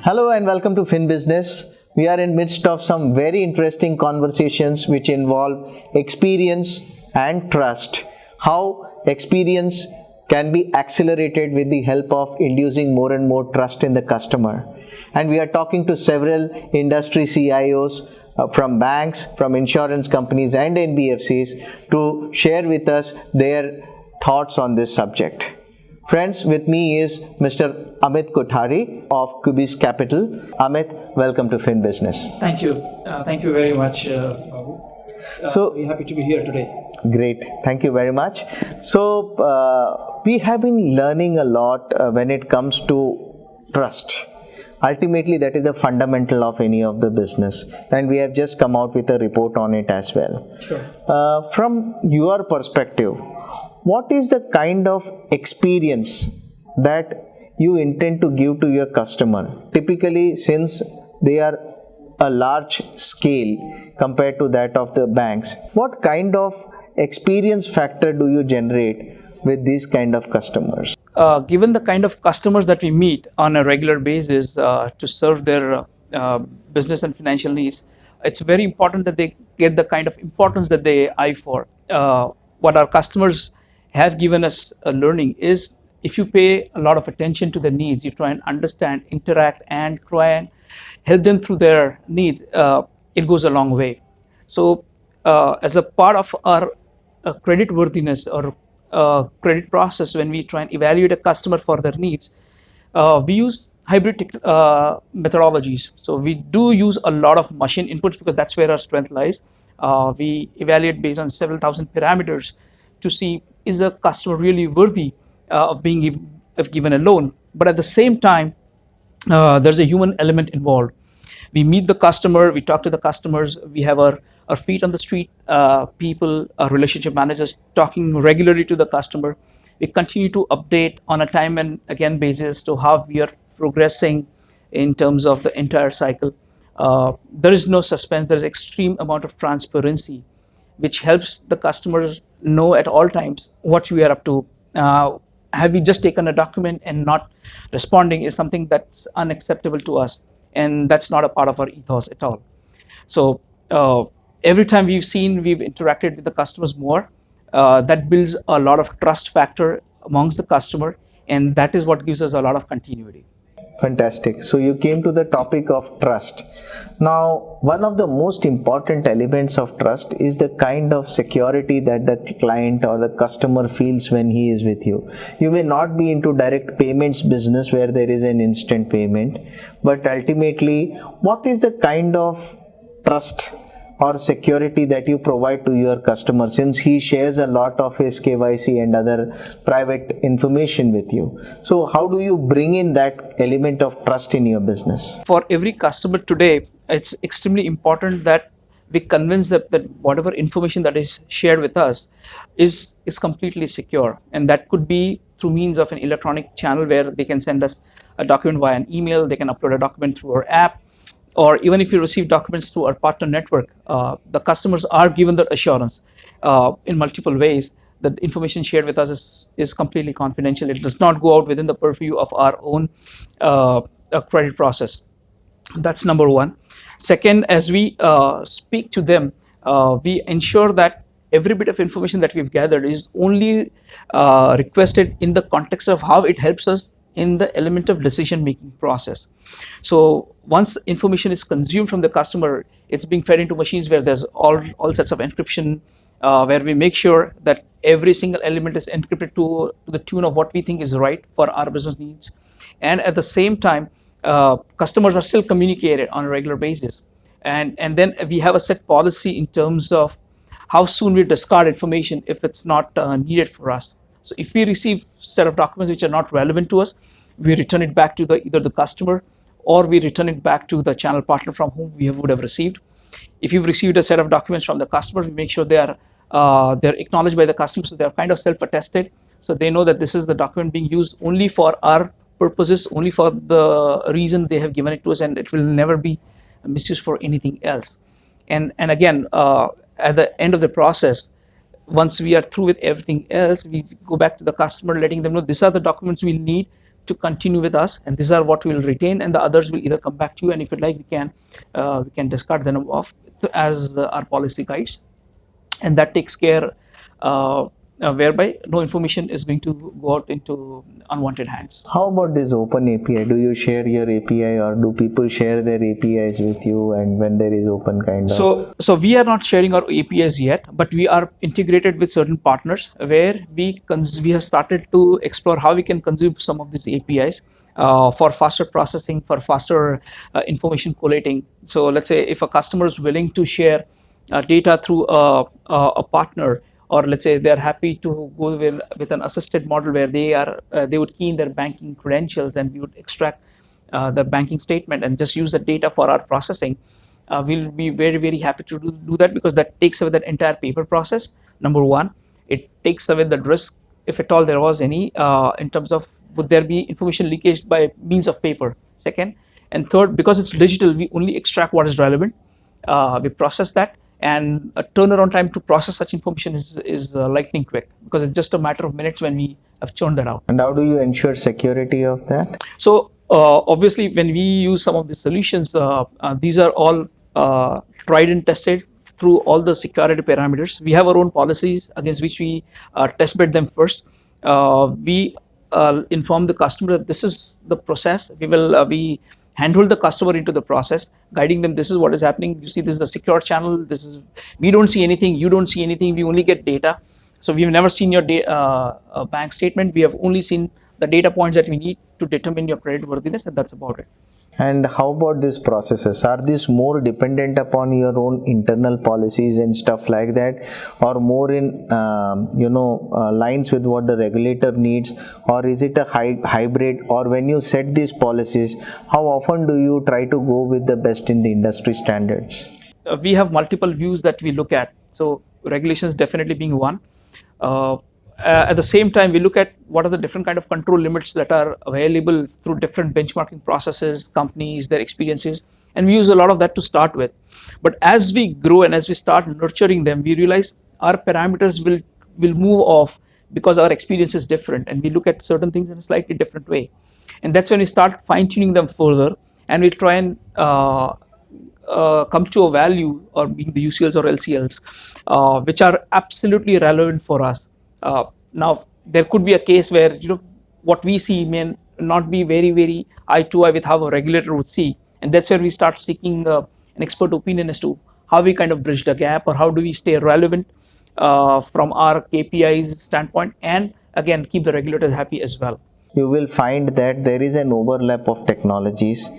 Hello and welcome to Fin Business. We are in midst of some very interesting conversations which involve experience and trust. How experience can be accelerated with the help of inducing more and more trust in the customer. And we are talking to several industry CIOs from banks, from insurance companies and NBFCs to share with us their thoughts on this subject. Friends, with me is Mr. Amit Kothari of Cubis Capital. Amit, welcome to Fin Business. Thank you. Thank you very much, Babu. We're happy to be here today. Great. Thank you very much. So, we have been learning a lot when it comes to trust. Ultimately, that is the fundamental of any of the business. And we have just come out with a report on it as well. Sure. From your perspective, what is the kind of experience that you intend to give to your customer? Typically, since they are a large scale compared to that of the banks, what kind of experience factor do you generate with these kind of customers? Given the kind of customers that we meet on a regular basis to serve their business and financial needs, it's very important that they get the kind of importance that they eye for. What our customers have given us a learning is if you pay a lot of attention to their needs, you try and understand, interact, and try and help them through their needs, it goes a long way. So as a part of our credit worthiness or credit process, when we try and evaluate a customer for their needs, we use hybrid methodologies. So we do use a lot of machine inputs because that's where our strength lies. We evaluate based on several thousand parameters to see, is a customer really worthy of being given a loan? But at the same time, there's a human element involved. We meet the customer, we talk to the customers, we have our feet on the street people, our relationship managers talking regularly to the customer. We continue to update on a time and again basis to how we are progressing in terms of the entire cycle. There is no suspense, there is extreme amount of transparency, which helps the customers know at all times what we are up to. Have we just taken a document and not responding is something that's unacceptable to us, and that's not a part of our ethos at all. So every time we've interacted with the customers more, that builds a lot of trust factor amongst the customer, and that is what gives us a lot of continuity. Fantastic. So you came to the topic of trust. Now, one of the most important elements of trust is the kind of security that the client or the customer feels when he is with you. You may not be into direct payments business where there is an instant payment, but ultimately, what is the kind of trust or security that you provide to your customer, since he shares a lot of his KYC and other private information with you? So how do you bring in that element of trust in your business? For every customer today, it's extremely important that we convince them that whatever information that is shared with us is completely secure. And that could be through means of an electronic channel where they can send us a document via an email, they can upload a document through our app, or even if you receive documents through our partner network, the customers are given the assurance in multiple ways that the information shared with us is completely confidential. It does not go out within the purview of our own credit process. That's number one. Second, as we speak to them, we ensure that every bit of information that we've gathered is only requested in the context of how it helps us in the element of decision-making process. So once information is consumed from the customer, it's being fed into machines where there's all sets of encryption, where we make sure that every single element is encrypted to the tune of what we think is right for our business needs. And at the same time, customers are still communicated on a regular basis. And then we have a set policy in terms of how soon we discard information if it's not needed for us. So if we receive set of documents which are not relevant to us, we return it back to either the customer or we return it back to the channel partner from whom we would have received. If you've received a set of documents from the customer, we make sure they're acknowledged by the customer, so they're kind of self-attested, so they know that this is the document being used only for our purposes, only for the reason they have given it to us, and it will never be misused for anything else. And again, at the end of the process, once we are through with everything else, we go back to the customer, letting them know these are the documents we need to continue with us, and these are what we will retain, and the others will either come back to you, and if you'd like, we can discard them off as our policy guides, and that takes care whereby no information is going to go out into unwanted hands. How about this open API? Do you share your API, or do people share their APIs with you? And when there is open kind of? So we are not sharing our APIs yet, but we are integrated with certain partners where we have started to explore how we can consume some of these APIs for faster processing, for faster information collating. So let's say if a customer is willing to share data through a partner, or let's say they're happy to go with an assisted model where they would key in their banking credentials, and we would extract the banking statement and just use the data for our processing. We'll be very, very happy to do that, because that takes away that entire paper process. Number one, it takes away the risk, if at all there was any, in terms of would there be information leakage by means of paper. Second and third, because it's digital, we only extract what is relevant. We process that, and a turnaround time to process such information is lightning quick, because it's just a matter of minutes when we have churned that out. And how do you ensure security of that? So obviously, when we use some of the solutions, these are all tried and tested through all the security parameters. We have our own policies against which we test bed them first. We inform the customer that this is the process. We handhold the customer into the process, guiding them. This is what is happening. You see, this is a secure channel. We don't see anything. You don't see anything. We only get data. So we've never seen your bank statement. We have only seen the data points that we need to determine your credit worthiness, and that's about it. And how about these processes? Are these more dependent upon your own internal policies and stuff like that, or more in lines with what the regulator needs, or is it a hybrid? Or when you set these policies, how often do you try to go with the best in the industry standards? We have multiple views that we look at. So regulations definitely being one. At the same time, we look at what are the different kind of control limits that are available through different benchmarking processes, companies, their experiences, and we use a lot of that to start with. But as we grow and as we start nurturing them, we realize our parameters will move off, because our experience is different, and we look at certain things in a slightly different way. And that's when we start fine-tuning them further, and we try and come to a value, or being the UCLs or LCLs, which are absolutely relevant for us. Now, there could be a case where what we see may not be very, very eye to eye with how a regulator would see, and that's where we start seeking an expert opinion as to how we kind of bridge the gap, or how do we stay relevant from our KPIs standpoint, and again keep the regulators happy as well. You will find that there is an overlap of technologies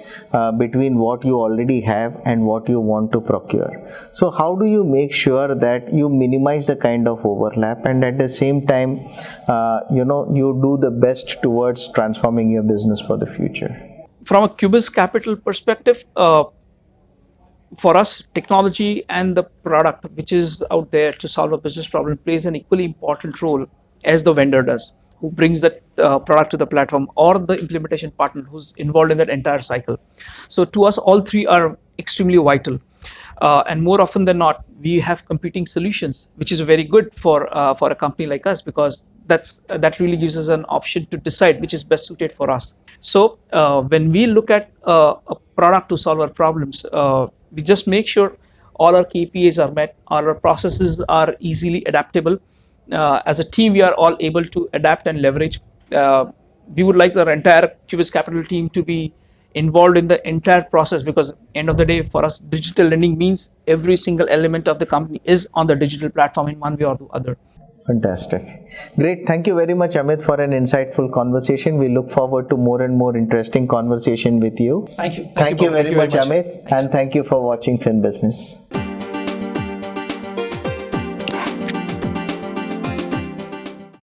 between what you already have and what you want to procure. So how do you make sure that you minimize the kind of overlap, and at the same time you do the best towards transforming your business for the future? From a Cubis Capital perspective, for us, technology and the product which is out there to solve a business problem plays an equally important role as the vendor does, who brings that product to the platform, or the implementation partner who's involved in that entire cycle. So to us, all three are extremely vital. And more often than not, we have competing solutions, which is very good for a company like us, because that really gives us an option to decide which is best suited for us. So when we look at a product to solve our problems, we just make sure all our KPIs are met, our processes are easily adaptable. As a team, we are all able to adapt and leverage. We would like our entire Cubis Capital team to be involved in the entire process, because end of the day, for us, digital lending means every single element of the company is on the digital platform in one way or the other. Fantastic. Great. Thank you very much, Amit, for an insightful conversation. We look forward to more and more interesting conversation with you. Thank you. Thank you very much, Amit. And thank you for watching FinBusiness.